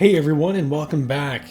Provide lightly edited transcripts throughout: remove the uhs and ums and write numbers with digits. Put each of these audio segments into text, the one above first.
Hey everyone, and welcome back.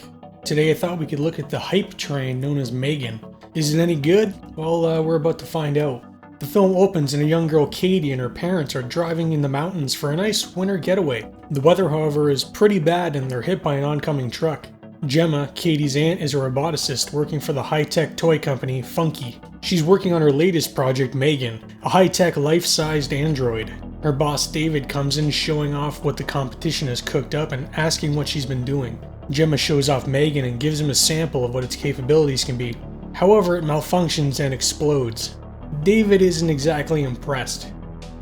Today I thought we could look at the hype train known as Megan. Is it any good? Well, we're about to find out. The film opens and a young girl, Katie, and her parents are driving in the mountains for a nice winter getaway. The weather, however, is pretty bad and they're hit by an oncoming truck. Gemma, Katie's aunt, is a roboticist working for the high-tech toy company Funky. She's working on her latest project, Megan, a high-tech life-sized android. Her boss David comes in showing off what the competition has cooked up and asking what she's been doing. Gemma shows off Megan and gives him a sample of what its capabilities can be. However, it malfunctions and explodes. David isn't exactly impressed.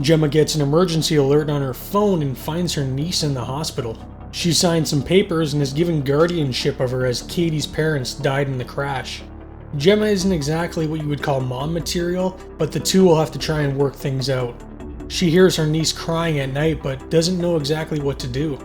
Gemma gets an emergency alert on her phone and finds her niece in the hospital. She signed some papers and is given guardianship of her as Katie's parents died in the crash. Gemma isn't exactly what you would call mom material, but the two will have to try and work things out. She hears her niece crying at night but doesn't know exactly what to do.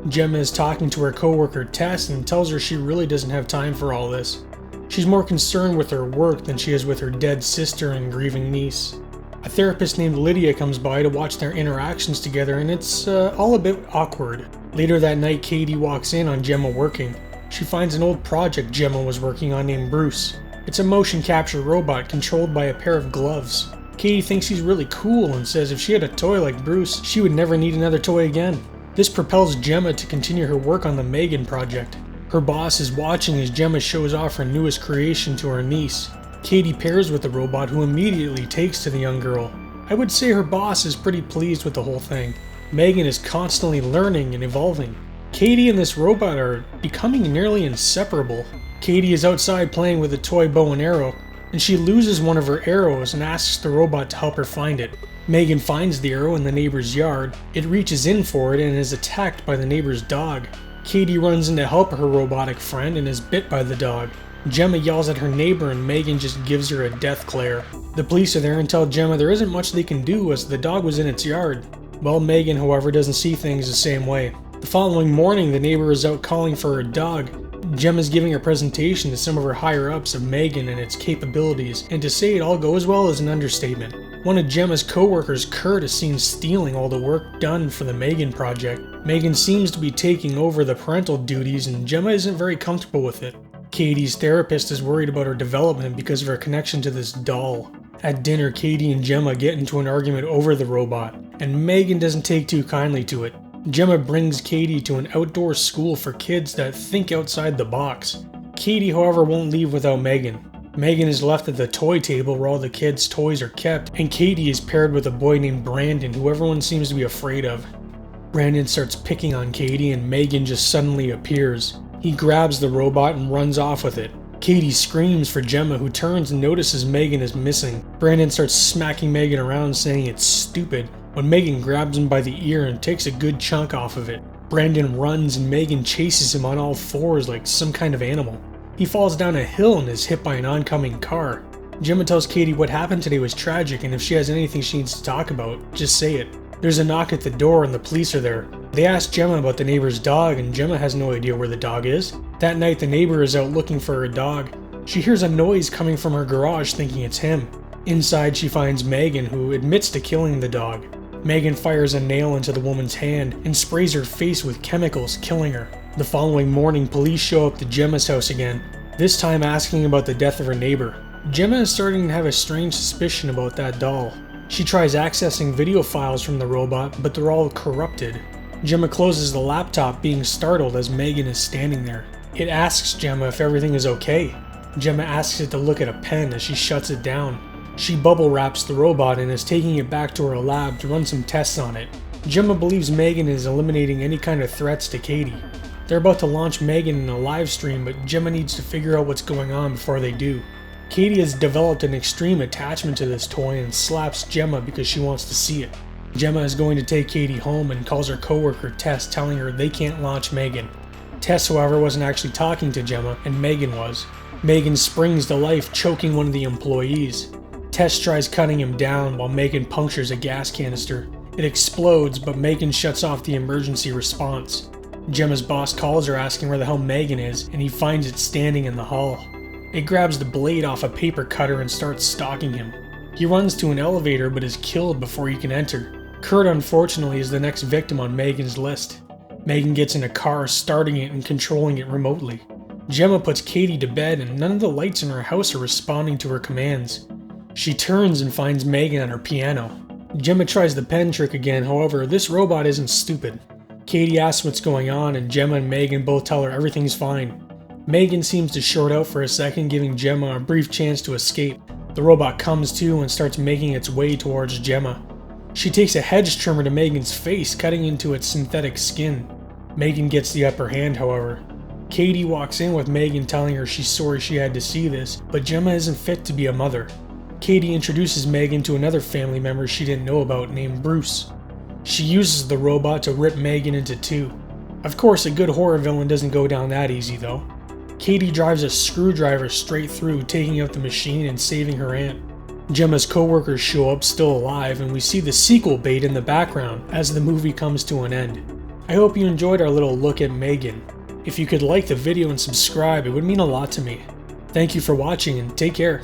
Gemma is talking to her coworker Tess and tells her she really doesn't have time for all this. She's more concerned with her work than she is with her dead sister and grieving niece. A therapist named Lydia comes by to watch their interactions together and it's all a bit awkward. Later that night, Katie walks in on Gemma working. She finds an old project Gemma was working on named Bruce. It's a motion capture robot controlled by a pair of gloves. Katie thinks he's really cool and says if she had a toy like Bruce, she would never need another toy again. This propels Gemma to continue her work on the Megan project. Her boss is watching as Gemma shows off her newest creation to her niece. Katie pairs with the robot who immediately takes to the young girl. I would say her boss is pretty pleased with the whole thing. Megan is constantly learning and evolving. Katie and this robot are becoming nearly inseparable. Katie is outside playing with a toy bow and arrow, and she loses one of her arrows and asks the robot to help her find it. Megan finds the arrow in the neighbor's yard. It reaches in for it and is attacked by the neighbor's dog. Katie runs in to help her robotic friend and is bit by the dog. Gemma yells at her neighbor and Megan just gives her a death glare. The police are there and tell Gemma there isn't much they can do as the dog was in its yard. Well, Megan, however, doesn't see things the same way. The following morning, the neighbor is out calling for her dog. Gemma's giving a presentation to some of her higher-ups of Megan and its capabilities, and to say it all goes well is an understatement. One of Gemma's co-workers, Kurt, is seen stealing all the work done for the Megan project. Megan seems to be taking over the parental duties and Gemma isn't very comfortable with it. Katie's therapist is worried about her development because of her connection to this doll. At dinner, Katie and Gemma get into an argument over the robot, and Megan doesn't take too kindly to it. Gemma brings Katie to an outdoor school for kids that think outside the box. Katie, however, won't leave without Megan. Megan is left at the toy table where all the kids' toys are kept, and Katie is paired with a boy named Brandon, who everyone seems to be afraid of. Brandon starts picking on Katie, and Megan just suddenly appears. He grabs the robot and runs off with it. Katie screams for Gemma, who turns and notices Megan is missing. Brandon starts smacking Megan around, saying it's stupid, when Megan grabs him by the ear and takes a good chunk off of it. Brandon runs and Megan chases him on all fours like some kind of animal. He falls down a hill and is hit by an oncoming car. Gemma tells Katie what happened today was tragic and if she has anything she needs to talk about, just say it. There's a knock at the door and the police are there. They ask Gemma about the neighbor's dog and Gemma has no idea where the dog is. That night the neighbor is out looking for her dog. She hears a noise coming from her garage thinking it's him. Inside she finds Megan, who admits to killing the dog. Megan fires a nail into the woman's hand and sprays her face with chemicals, killing her. The following morning, police show up to Gemma's house again, this time asking about the death of her neighbor. Gemma is starting to have a strange suspicion about that doll. She tries accessing video files from the robot, but they're all corrupted. Gemma closes the laptop, being startled as Megan is standing there. It asks Gemma if everything is okay. Gemma asks it to look at a pen as she shuts it down. She bubble wraps the robot and is taking it back to her lab to run some tests on it. Gemma believes Megan is eliminating any kind of threats to Katie. They're about to launch Megan in a live stream, but Gemma needs to figure out what's going on before they do. Katie has developed an extreme attachment to this toy and slaps Gemma because she wants to see it. Gemma is going to take Katie home and calls her coworker Tess, telling her they can't launch Megan. Tess, however, wasn't actually talking to Gemma, and Megan was. Megan springs to life, choking one of the employees. Tess tries cutting him down while Megan punctures a gas canister. It explodes, but Megan shuts off the emergency response. Gemma's boss calls her asking where the hell Megan is, and he finds it standing in the hall. It grabs the blade off a paper cutter and starts stalking him. He runs to an elevator but is killed before he can enter. Kurt, unfortunately, is the next victim on Megan's list. Megan gets in a car, starting it and controlling it remotely. Gemma puts Katie to bed and none of the lights in her house are responding to her commands. She turns and finds Megan at her piano. Gemma tries the pen trick again, however, this robot isn't stupid. Katie asks what's going on and Gemma and Megan both tell her everything's fine. Megan seems to short out for a second, giving Gemma a brief chance to escape. The robot comes to and starts making its way towards Gemma. She takes a hedge trimmer to Megan's face, cutting into its synthetic skin. Megan gets the upper hand, however. Katie walks in with Megan telling her she's sorry she had to see this, but Gemma isn't fit to be a mother. Katie introduces Megan to another family member she didn't know about named Bruce. She uses the robot to rip Megan into two. Of course, a good horror villain doesn't go down that easy though. Katie drives a screwdriver straight through, taking out the machine and saving her aunt. Gemma's co-workers show up still alive, and we see the sequel bait in the background as the movie comes to an end. I hope you enjoyed our little look at Megan. If you could like the video and subscribe, it would mean a lot to me. Thank you for watching and take care.